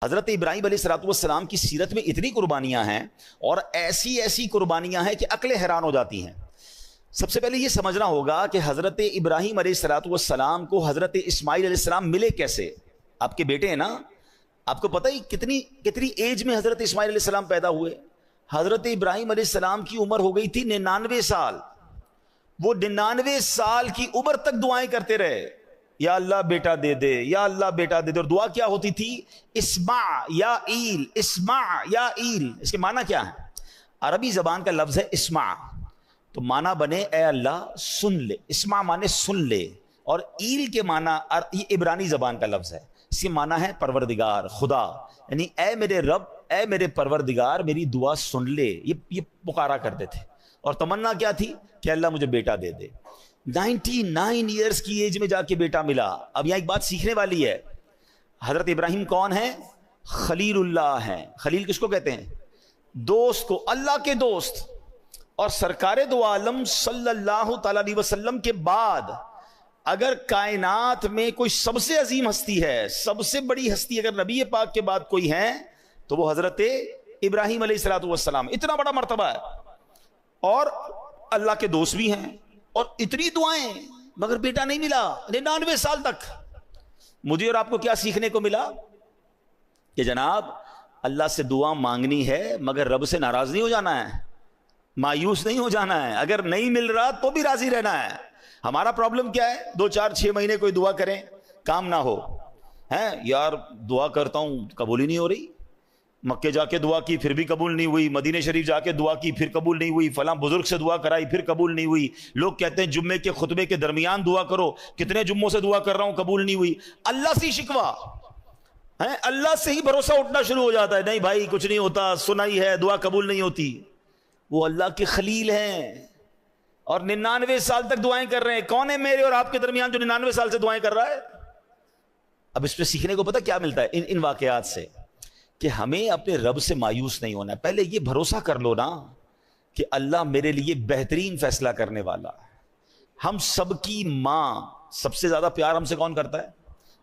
حضرت ابراہیم علیہ الصلوۃ والسلام کی سیرت میں اتنی قربانیاں ہیں اور ایسی ایسی قربانیاں ہیں کہ عقلیں حیران ہو جاتی ہیں۔ سب سے پہلے یہ سمجھنا ہوگا کہ حضرت ابراہیم علیہ الصلوۃ والسلام کو حضرت اسماعیل علیہ السلام ملے کیسے؟ آپ کے بیٹے ہیں نا، آپ کو پتہ ہی کتنی ایج میں حضرت اسماعیل علیہ السلام پیدا ہوئے۔ حضرت ابراہیم علیہ السلام کی عمر ہو گئی تھی 99 سال۔ وہ 99 سال کی عمر تک دعائیں کرتے رہے، یا اللہ بیٹا دے دے، یا اللہ بیٹا دے دے۔ اور دعا کیا ہوتی تھی؟ اسمع یا ایل، اسمع یا ایل۔ اس کے معنی کیا ہے؟ عربی زبان کا لفظ ہے اسمع، تو معنی بنے اے اللہ سن لے۔ اسمع معنی سن لے، اور ایل کے معنی یہ عبرانی زبان کا لفظ ہے، اس کے معنی ہے پروردگار، خدا، یعنی اے میرے رب، اے میرے پروردگار میری دعا سن لے۔ یہ پکارا کرتے تھے، اور تمنا کیا تھی؟ کہ اللہ مجھے بیٹا دے دے۔ 99 ایئرز کی ایج میں جا کے بیٹا ملا۔ اب یہاں ایک بات سیکھنے والی ہے، حضرت ابراہیم کون ہیں؟ خلیل اللہ ہیں۔ خلیل کس کو کہتے ہیں؟ دوست کو، اللہ کے دوست۔ اور سرکار دو عالم صلی اللہ تعالی علیہ وسلم کے بعد اگر کائنات میں کوئی سب سے عظیم ہستی ہے، سب سے بڑی ہستی اگر نبی پاک کے بعد کوئی ہے تو وہ حضرت ابراہیم علیہ الصلوۃ والسلام۔ اتنا بڑا مرتبہ ہے، اور اللہ کے دوست بھی ہیں، اور اتنی دعائیں، مگر بیٹا نہیں ملا 99 سال تک۔ مجھے اور آپ کو کیا سیکھنے کو ملا؟ کہ جناب اللہ سے دعا مانگنی ہے، مگر رب سے ناراض نہیں ہو جانا ہے، مایوس نہیں ہو جانا ہے۔ اگر نہیں مل رہا تو بھی راضی رہنا ہے۔ ہمارا پرابلم کیا ہے؟ 2 4 6 مہینے کوئی دعا کریں، کام نہ ہو، ہیں یار دعا کرتا ہوں قبول ہی نہیں ہو رہی، مکے جا کے دعا کی پھر بھی قبول نہیں ہوئی، مدینہ شریف جا کے دعا کی پھر قبول نہیں ہوئی، فلاں بزرگ سے دعا کرائی پھر قبول نہیں ہوئی۔ لوگ کہتے ہیں جمعے کے خطبے کے درمیان دعا کرو، کتنے جمعوں سے دعا کر رہا ہوں قبول نہیں ہوئی۔ اللہ سے ہی شکوا ہے، اللہ سے ہی بھروسہ اٹھنا شروع ہو جاتا ہے، نہیں بھائی کچھ نہیں ہوتا، سنائی ہے دعا قبول نہیں ہوتی۔ وہ اللہ کے خلیل ہیں، اور 99 سال تک دعائیں کر رہے ہیں۔ کون ہے میرے اور آپ کے درمیان جو 99 سال سے دعائیں کر رہا ہے؟ اب اس پہ سیکھنے کو پتہ کیا ملتا ہے ان واقعات سے؟ کہ ہمیں اپنے رب سے مایوس نہیں ہونا ہے۔ پہلے یہ بھروسہ کر لو نا کہ اللہ میرے لیے بہترین فیصلہ کرنے والا ہے۔ ہم سب کی ماں، سب سے زیادہ پیار ہم سے کون کرتا ہے؟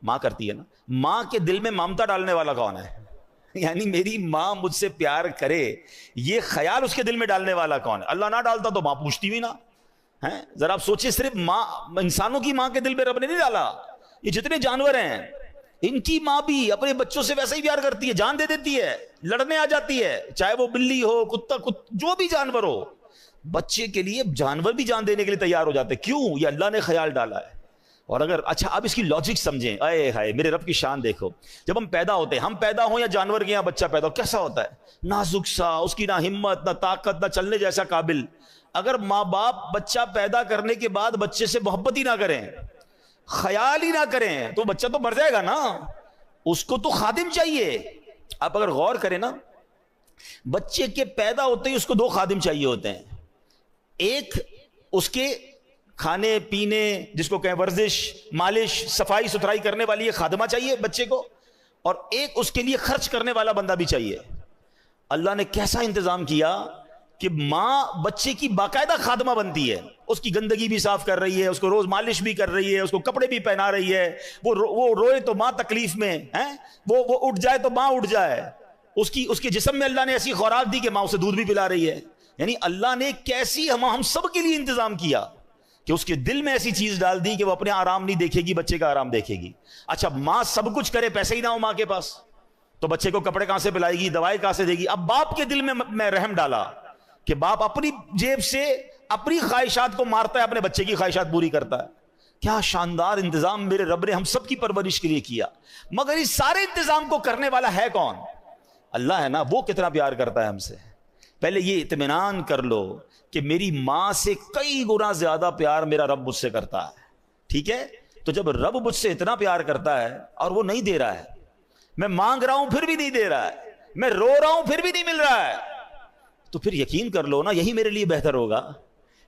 ماں کرتی ہے نا۔ ماں کے دل میں ممتا ڈالنے والا کون ہے؟ یعنی میری ماں مجھ سے پیار کرے، یہ خیال اس کے دل میں ڈالنے والا کون ہے؟ اللہ نہ ڈالتا تو ماں پوچھتی بھی نہ ہے۔ ذرا آپ سوچیں، صرف ماں، انسانوں کی ماں کے دل میں رب نے نہیں ڈالا، یہ جتنے جانور ہیں ان کی ماں بھی اپنے بچوں سے ویسا ہی پیار کرتی ہے، جان دے دیتی ہے، لڑنے آ جاتی ہے، چاہے وہ بلی ہو، کتا، جو بھی جانور ہو، بچے کے لیے جانور بھی جان دینے کے لیے تیار ہو جاتے ہیں۔ کیوں؟ یہ اللہ نے خیال ڈالا ہے۔ اور اگر اچھا اب اس کی لاجک سمجھیں، اے ہائے میرے رب کی شان دیکھو۔ جب ہم پیدا ہوتے ہیں، ہم پیدا ہوں یا جانور کے یہاں بچہ پیدا ہو، کیسا ہوتا ہے؟ نازک سا، اس کی نہ ہمت نہ طاقت نہ چلنے جیسا قابل۔ اگر ماں باپ بچہ پیدا کرنے کے بعد بچے سے محبت ہی نہ کریں، خیال ہی نہ کریں، تو بچہ تو مر جائے گا نا، اس کو تو خادم چاہیے۔ آپ اگر غور کریں نا، بچے کے پیدا ہوتے ہی اس کو 2 خادم چاہیے ہوتے ہیں۔ ایک اس کے کھانے پینے، جس کو کہیں ورزش، مالش، صفائی ستھرائی کرنے والی ایک خادمہ چاہیے بچے کو، اور ایک اس کے لیے خرچ کرنے والا بندہ بھی چاہیے۔ اللہ نے کیسا انتظام کیا کہ ماں بچے کی باقاعدہ خادمہ بنتی ہے، اس کی گندگی بھی صاف کر رہی ہے، اس کو روز مالش بھی کر رہی ہے، اس کو کپڑے بھی پہنا رہی ہے، وہ روئے تو ماں تکلیف میں ہے، وہ اٹھ جائے تو ماں اٹھ جائے، اس کے جسم میں اللہ نے ایسی خوراک دی کہ ماں اسے دودھ بھی پلا رہی ہے۔ یعنی اللہ نے کیسی ہم سب کے لیے انتظام کیا کہ اس کے دل میں ایسی چیز ڈال دی کہ وہ اپنے آرام نہیں دیکھے گی، بچے کا آرام دیکھے گی۔ اچھا ماں سب کچھ کرے، پیسے ہی نہ ہو ماں کے پاس، تو بچے کو کپڑے کہاں سے پلائے گی، دوائی کہاں سے دے گی؟ اب باپ کے دل میں رحم ڈالا کہ باپ اپنی جیب سے اپنی خواہشات کو مارتا ہے، اپنے بچے کی خواہشات پوری کرتا ہے۔ کیا شاندار انتظام میرے رب نے ہم سب کی پرورش کے لیے کیا۔ مگر اس سارے انتظام کو کرنے والا ہے کون؟ اللہ ہے نا۔ وہ کتنا پیار کرتا ہے ہم سے۔ پہلے یہ اطمینان کر لو کہ میری ماں سے کئی گنا زیادہ پیار میرا رب مجھ سے کرتا ہے، ٹھیک ہے؟ تو جب رب مجھ سے اتنا پیار کرتا ہے اور وہ نہیں دے رہا ہے، میں مانگ رہا ہوں پھر بھی نہیں دے رہا ہے، میں رو رہا ہوں پھر بھی نہیں مل رہا ہے، تو پھر یقین کر لو نا یہی میرے لیے بہتر ہوگا،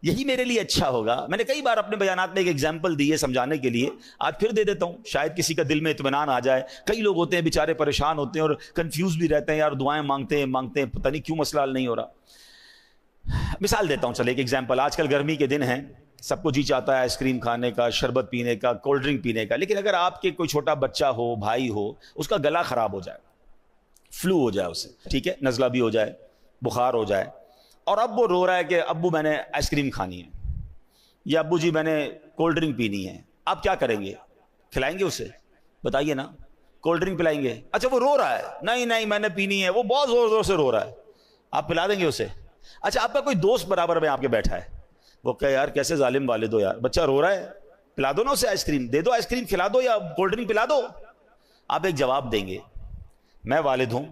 یہی میرے لیے اچھا ہوگا۔ میں نے کئی بار اپنے بیانات میں ایک ایگزامپل دی ہے سمجھانے کے لیے، آج پھر دے دیتا ہوں، شاید کسی کا دل میں اطمینان آ جائے۔ کئی لوگ ہوتے ہیں بیچارے پریشان ہوتے ہیں اور کنفیوز بھی رہتے ہیں، یار دعائیں مانگتے ہیں پتہ نہیں کیوں مسئلہ حل نہیں ہو رہا۔ مثال دیتا ہوں، چلے ایک ایگزامپل۔ آج کل گرمی کے دن ہیں، سب کو جی چاہتا ہے آئس کریم کھانے کا، شربت پینے کا، کولڈ ڈرنک پینے کا، لیکن اگر آپ کے کوئی چھوٹا بچہ ہو، بھائی ہو، اس کا گلا خراب ہو جائے، فلو ہو جائے اسے، ٹھیک ہے، نزلہ بھی ہو جائے، بخار ہو جائے، اور اب وہ رو رہا ہے کہ ابو میں نے آئس کریم کھانی ہے، یا ابو جی میں نے کولڈ ڈرنک پینی ہے، آپ کیا کریں گے؟ کھلائیں گے اسے؟ بتائیے نا، کولڈ ڈرنک پلائیں گے؟ اچھا وہ رو رہا ہے، نہیں نہیں میں نے پینی ہے، وہ بہت زور زور سے رو رہا ہے، آپ پلا دیں گے اسے؟ اچھا آپ کا کوئی دوست برابر میں آپ کے بیٹھا ہے، وہ کہ یار کیسے ظالم والد ہو یار، بچہ رو رہا ہے، پلا دو نا اسے آئس کریم، دے دو آئس کریم، کھلا دو یا کولڈ ڈرنک پلا دو۔ آپ ایک جواب دیں گے، میں والد ہوں،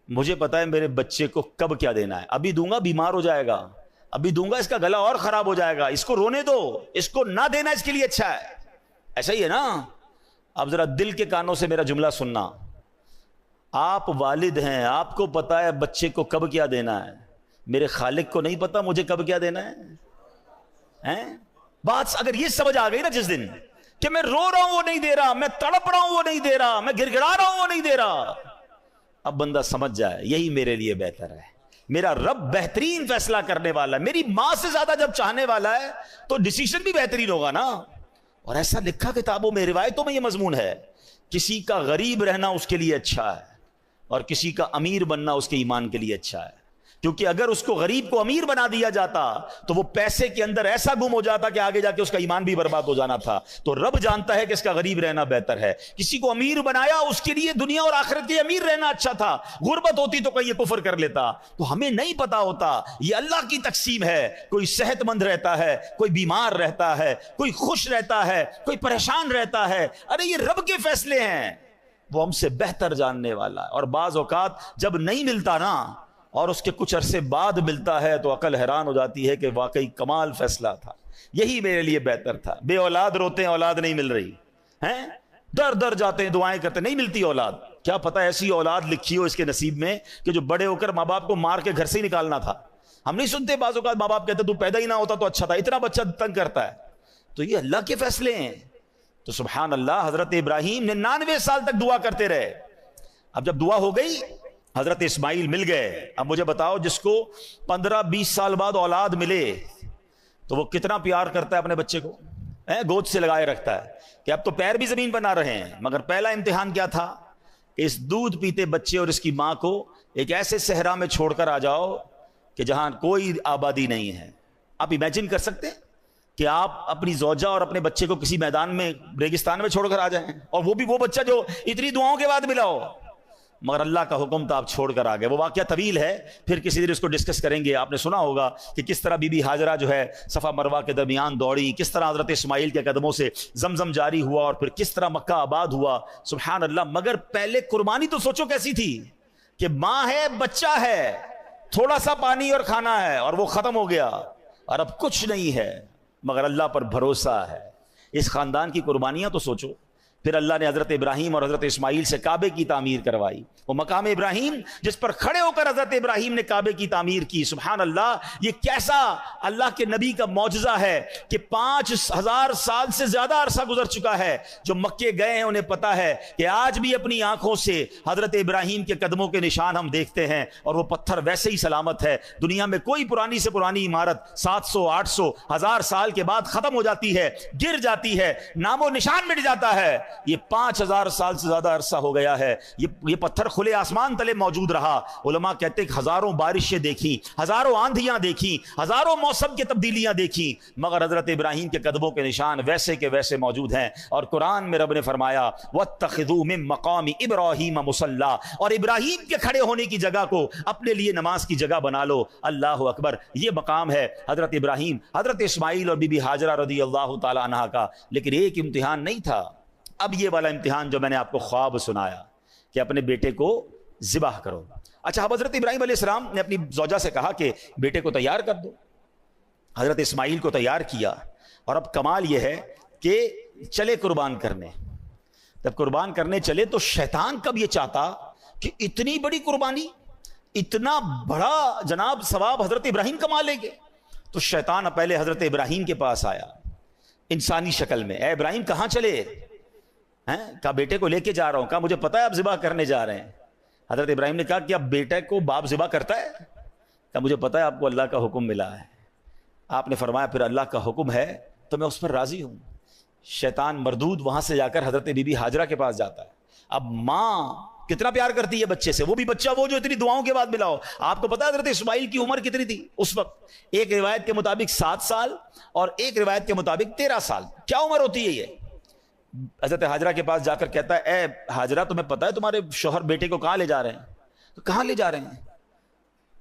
مجھے پتا ہے میرے بچے کو کب کیا دینا ہے، ابھی دوں گا بیمار ہو جائے گا، ابھی دوں گا اس کا گلا اور خراب ہو جائے گا، اس کو رونے دو، اس کو نہ دینا اس کے لیے اچھا ہے۔ ایسا ہی ہے نا؟ اب ذرا دل کے کانوں سے میرا جملہ سننا، آپ والد ہیں، آپ کو پتا ہے بچے کو کب کیا دینا ہے، میرے خالق کو نہیں پتا مجھے کب کیا دینا ہے؟ بات اگر یہ سمجھ آ گئی نا جس دن کہ میں رو رہا ہوں وہ نہیں دے رہا، میں تڑپ رہا ہوں وہ نہیں دے رہا، میں گڑ گڑا رہا ہوں وہ نہیں دے رہا، اب بندہ سمجھ جائے یہی میرے لیے بہتر ہے، میرا رب بہترین فیصلہ کرنے والا ہے، میری ماں سے زیادہ جب چاہنے والا ہے تو ڈیسیشن بھی بہترین ہوگا نا۔ اور ایسا لکھا کتابوں میں، روایتوں میں یہ مضمون ہے، کسی کا غریب رہنا اس کے لیے اچھا ہے اور کسی کا امیر بننا اس کے ایمان کے لیے اچھا ہے، کیونکہ اگر اس کو غریب کو امیر بنا دیا جاتا تو وہ پیسے کے اندر ایسا گم ہو جاتا کہ آگے جا کے اس کا ایمان بھی برباد ہو جانا تھا۔ تو رب جانتا ہے کہ اس کا غریب رہنا بہتر ہے، کسی کو امیر بنایا اس کے لیے دنیا اور آخرت کے امیر رہنا اچھا تھا، غربت ہوتی تو کہیں یہ کفر کر لیتا، تو ہمیں نہیں پتا ہوتا یہ اللہ کی تقسیم ہے، کوئی صحت مند رہتا ہے، کوئی بیمار رہتا ہے، کوئی خوش رہتا ہے، کوئی پریشان رہتا ہے، ارے یہ رب کے فیصلے ہیں، وہ ہم سے بہتر جاننے والا ہے۔ اور بعض اوقات جب نہیں ملتا نا اور اس کے کچھ عرصے بعد ملتا ہے تو عقل حیران ہو جاتی ہے کہ واقعی کمال فیصلہ تھا، یہی میرے لیے بہتر تھا۔ بے اولاد روتے ہیں اولاد نہیں مل رہی ہیں، در در جاتے ہیں دعائیں کرتے نہیں ملتی اولاد، کیا پتہ ایسی اولاد لکھی ہو اس کے نصیب میں کہ جو بڑے ہو کر ماں باپ کو مار کے گھر سے ہی نکالنا تھا۔ ہم نہیں سنتے بعض اوقات ماں باپ کہتے تو پیدا ہی نہ ہوتا تو اچھا تھا، اتنا بچہ تنگ کرتا ہے، تو یہ اللہ کے فیصلے ہیں۔ تو سبحان اللہ، حضرت ابراہیم 99 سال تک دعا کرتے رہے، اب جب دعا ہو گئی حضرت اسماعیل مل گئے۔ اب مجھے بتاؤ جس کو 15-20 سال بعد اولاد ملے تو وہ کتنا پیار کرتا ہے اپنے بچے کو، گود سے لگائے رکھتا ہے کہ اب تو پیر بھی زمین پر نہ رہے ہیں۔ مگر پہلا امتحان کیا تھا کہ اس دودھ پیتے بچے اور اس کی ماں کو ایک ایسے صحرا میں چھوڑ کر آ جاؤ کہ جہاں کوئی آبادی نہیں ہے۔ آپ امیجن کر سکتے ہیں کہ آپ اپنی زوجہ اور اپنے بچے کو کسی میدان میں ریگستان میں چھوڑ کر آ جائیں، اور وہ بھی وہ بچہ جو اتنی دعاؤں کے بعد ملا ہو، مگر اللہ کا حکم تھا آپ چھوڑ کر آ گئے۔ وہ واقعہ طویل ہے، پھر کسی دن اس کو ڈسکس کریں گے۔ آپ نے سنا ہوگا کہ کس طرح بی بی ہاجرہ جو ہے صفا مروہ کے درمیان دوڑی، کس طرح حضرت اسماعیل کے قدموں سے زمزم جاری ہوا، اور پھر کس طرح مکہ آباد ہوا، سبحان اللہ۔ مگر پہلے قربانی تو سوچو کیسی تھی کہ ماں ہے، بچہ ہے، تھوڑا سا پانی اور کھانا ہے اور وہ ختم ہو گیا، اور اب کچھ نہیں ہے مگر اللہ پر بھروسہ ہے۔ اس خاندان کی قربانیاں تو سوچو۔ پھر اللہ نے حضرت ابراہیم اور حضرت اسماعیل سے کعبے کی تعمیر کروائی، وہ مقام ابراہیم جس پر کھڑے ہو کر حضرت ابراہیم نے کعبے کی تعمیر کی۔ سبحان اللہ، یہ کیسا اللہ کے نبی کا معجزہ ہے کہ 5000 سال سے زیادہ عرصہ گزر چکا ہے، جو مکے گئے ہیں انہیں پتا ہے کہ آج بھی اپنی آنکھوں سے حضرت ابراہیم کے قدموں کے نشان ہم دیکھتے ہیں، اور وہ پتھر ویسے ہی سلامت ہے۔ دنیا میں کوئی پرانی سے پرانی عمارت 700 800 1000 سال کے بعد ختم ہو جاتی ہے، گر جاتی ہے، نام و نشان مٹ جاتا ہے، یہ 5000 سال سے زیادہ عرصہ ہو گیا ہے، یہ پتھر کھلے آسمان تلے موجود رہا۔ علماء کہتے ہیں کہ ہزاروں بارشیں دیکھی، ہزاروں آندھیاں دیکھی، ہزاروں موسم کی تبدیلیاں دیکھی، مگر حضرت ابراہیم کے قدموں کے نشان ویسے کے ویسے موجود ہیں۔ اور قرآن میں رب نے فرمایا وَاتَّخِذُوا مِن مَّقَامِ إِبْرَاهِيمَ مُصَلًّى، اور ابراہیم کے کھڑے ہونے کی جگہ کو اپنے لیے نماز کی جگہ بنا لو۔ اللہ اکبر، یہ مقام ہے حضرت ابراہیم، حضرت اسماعیل اور بی بی ہاجرہ رضی اللہ تعالی عنہا کا۔ لیکن ایک امتحان نہیں تھا، اب یہ والا امتحان جو میں نے آپ کو خواب سنایا کہ اپنے بیٹے کو ذبح کرو۔ اچھا، اب حضرت ابراہیم علیہ السلام نے اپنی زوجہ سے کہا کہ بیٹے کو تیار کر دو۔ حضرت اسماعیل کو تیار کیا، اور اب کمال یہ ہے کہ چلے قربان کرنے۔ جب قربان کرنے چلے تو شیطان کب یہ چاہتا کہ اتنی بڑی قربانی، اتنا بڑا جناب ثواب حضرت ابراہیم کما لیں گے، تو شیطان پہلے حضرت ابراہیم کے پاس آیا انسانی شکل میں۔ اے ابراہیم کہاں چلے؟ کہا بیٹے کو لے کے جا رہا ہوں۔ کہا مجھے پتا ہے آپ ذبح کرنے جا رہے ہیں۔ حضرت ابراہیم نے کہا کہ اب بیٹے کو باپ ذبح کرتا ہے؟ کہا مجھے پتا ہے آپ کو اللہ کا حکم ملا ہے۔ آپ نے فرمایا پھر اللہ کا حکم ہے تو میں اس پر راضی ہوں۔ شیطان مردود وہاں سے جا کر حضرت بی بی ہاجرہ کے پاس جاتا ہے۔ اب ماں کتنا پیار کرتی ہے بچے سے, وہ بھی بچہ وہ جو اتنی دعاؤں کے بعد ملا ہو. آپ کو پتا حضرت اسماعیل کی عمر کتنی تھی اس وقت؟ ایک روایت کے مطابق 7 سال اور ایک روایت کے مطابق 13 سال. کیا عمر ہوتی ہے یہ؟ حضرت ہاجرہ کے پاس جا کر کہتا ہے, اے ہاجرہ تمہیں پتا ہے تمہارے شوہر بیٹے کو کہاں لے جا رہے ہیں؟ تو کہاں لے جا رہے ہیں؟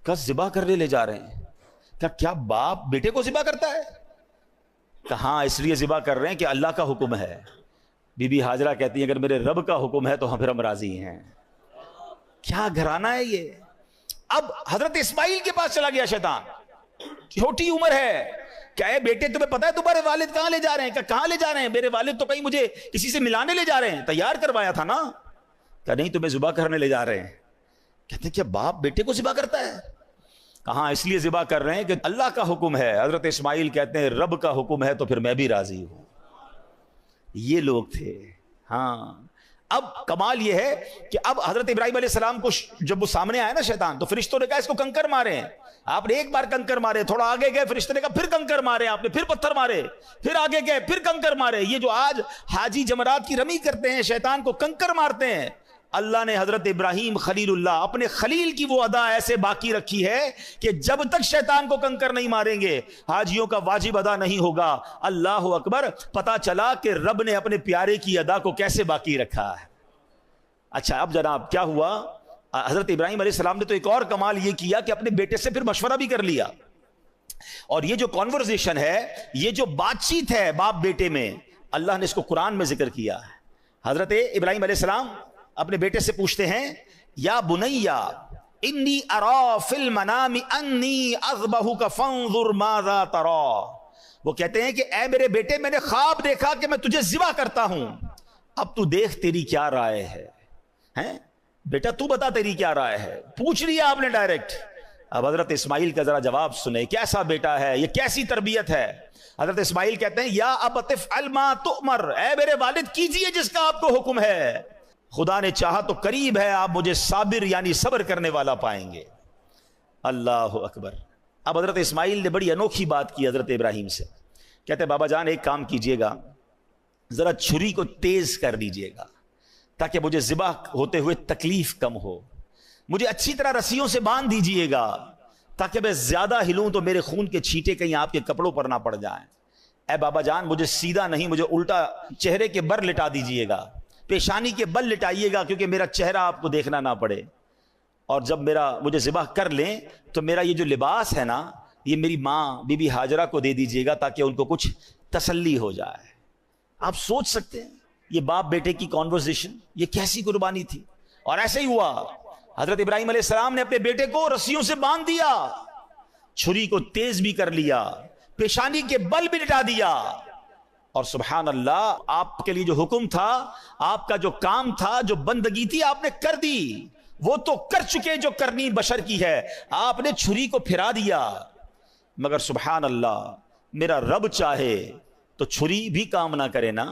کہا ذبح کرنے لے جا رہے ہیں. کہا کیا باپ بیٹے کو ذبح کرتا ہے؟ کہاں اس لیے ذبح کر رہے ہیں کہ اللہ کا حکم ہے. بی بی ہاجرہ کہتی ہیں اگر میرے رب کا حکم ہے تو پھر ہم راضی ہیں. کیا گھرانہ ہے یہ. اب حضرت اسماعیل کے پاس چلا گیا شیطان, چھوٹی عمر ہے. کیا ہے بیٹے تمہیں پتا ہے تمہارے والد کہاں لے جا رہے ہیں؟ کہاں لے جا رہے ہیں؟ میرے والد تو کہیں مجھے کسی سے ملانے لے جا رہے ہیں, تیار کروایا تھا نا. کہ نہیں تمہیں ذبح کرنے لے جا رہے ہیں. کہتے ہیں کیا باپ بیٹے کو ذبح کرتا ہے؟ کہاں اس لیے ذبح کر رہے ہیں کہ اللہ کا حکم ہے. حضرت اسماعیل کہتے ہیں رب کا حکم ہے تو پھر میں بھی راضی ہوں. یہ لوگ تھے. ہاں اب کمال یہ ہے کہ اب حضرت ابراہیم علیہ السلام کو جب وہ سامنے آیا نا شیطان, تو فرشتوں نے کہا اس کو کنکر مارے. آپ نے ایک بار کنکر مارے, تھوڑا آگے گئے فرشتے نے کہا پھر کنکر مارے, آپ نے پھر پتھر مارے, پھر آگے گئے پھر کنکر مارے. یہ جو آج حاجی جمرات کی رمی کرتے ہیں شیطان کو کنکر مارتے ہیں, اللہ نے حضرت ابراہیم خلیل اللہ اپنے خلیل کی وہ ادا ایسے باقی رکھی ہے کہ جب تک شیطان کو کنکر نہیں ماریں گے حاجیوں کا واجب ادا نہیں ہوگا. اللہ اکبر. پتا چلا کہ رب نے اپنے پیارے کی ادا کو کیسے باقی رکھا ہے. اچھا اب جناب کیا ہوا, حضرت ابراہیم علیہ السلام نے تو ایک اور کمال یہ کیا کہ اپنے بیٹے سے پھر مشورہ بھی کر لیا. اور یہ جو کانورزیشن ہے, یہ جو بات چیت ہے باپ بیٹے میں, اللہ نے اس کو قرآن میں ذکر کیا ہے. حضرت ابراہیم علیہ السلام اپنے بیٹے سے پوچھتے ہیں یا بنیا انی ارا فی المنام انی اذبحک فانظر ماذا ترى. وہ کہتے ہیں کہ اے میرے بیٹے میں نے خواب دیکھا کہ میں تجھے ذبح کرتا ہوں, اب تو دیکھ تیری کیا رائے ہے. ہیں بیٹا تو بتا تیری کیا رائے ہے. پوچھ لیا آپ نے ڈائریکٹ. اب حضرت اسماعیل کا ذرا جواب سنیں, کیسا بیٹا ہے یہ, کیسی تربیت ہے. حضرت اسماعیل کہتے ہیں یا ابت افعل ما تؤمر, اے میرے والد کیجئے جس کا آپ کو حکم ہے, خدا نے چاہا تو قریب ہے آپ مجھے صابر یعنی صبر کرنے والا پائیں گے. اللہ اکبر. اب حضرت اسماعیل نے بڑی انوکھی بات کی حضرت ابراہیم سے. کہتے ہیں بابا جان ایک کام کیجئے گا, ذرا چھری کو تیز کر دیجئے گا تاکہ مجھے ذبح ہوتے ہوئے تکلیف کم ہو. مجھے اچھی طرح رسیوں سے باندھ دیجئے گا تاکہ میں زیادہ ہلوں تو میرے خون کے چھینٹے کہیں آپ کے کپڑوں پر نہ پڑ جائیں. اے بابا جان مجھے سیدھا نہیں, مجھے الٹا چہرے کے بر لٹا دیجئے گا, پیشانی کے بل لٹائیے گا کیونکہ میرا چہرہ آپ کو دیکھنا نہ پڑے. اور جب مجھے ذبح کر لیں تو میرا یہ جو لباس ہے نا, یہ میری ماں بی بی ہاجرہ کو دے دیجئے گا تاکہ ان کو کچھ تسلی ہو جائے. آپ سوچ سکتے ہیں یہ باپ بیٹے کی کانورزیشن, یہ کیسی قربانی تھی. اور ایسے ہی ہوا, حضرت ابراہیم علیہ السلام نے اپنے بیٹے کو رسیوں سے باندھ دیا, چھری کو تیز بھی کر لیا, پیشانی کے بل بھی لٹا دیا. اور سبحان اللہ آپ کے لیے جو حکم تھا, آپ کا جو کام تھا, جو بندگی تھی آپ نے کر دی. وہ تو کر چکے جو کرنی بشر کی ہے, آپ نے چھری کو پھرا دیا. مگر سبحان اللہ میرا رب چاہے تو چھری بھی کام نہ کرے نا,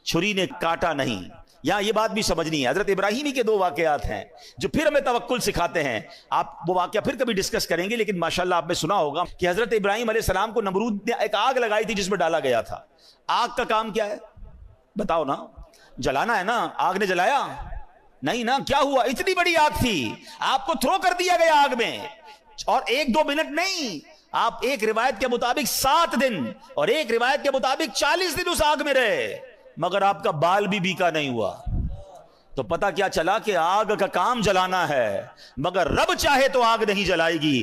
چھری نے کاٹا نہیں. یہاں یہ بات بھی سمجھنی ہے. حضرت ابراہیمی کے 2 واقعات ہیں جو پھر ہمیں توکل سکھاتے ہیں. آپ وہ واقعہ پھر کبھی ڈسکس کریں گے, لیکن ماشاءاللہ آپ نے سنا ہوگا کہ حضرت ابراہیم علیہ السلام کو نمرود نے ایک آگ لگائی تھی جس میں ڈالا گیا تھا. آگ کا کام کیا ہے بتاؤ نا, جلانا ہے نا. آگ نے جلایا نہیں نا. کیا ہوا, اتنی بڑی آگ تھی, آپ کو تھرو کر دیا گیا آگ میں, اور 1-2 منٹ نہیں, آپ ایک روایت کے مطابق 7 دن اور ایک روایت کے مطابق 40 دن اس آگ میں رہے, مگر آپ کا بال بھی بیکا نہیں ہوا. تو پتا کیا چلا کہ آگ کا کام جلانا ہے, مگر رب چاہے تو آگ نہیں جلائے گی.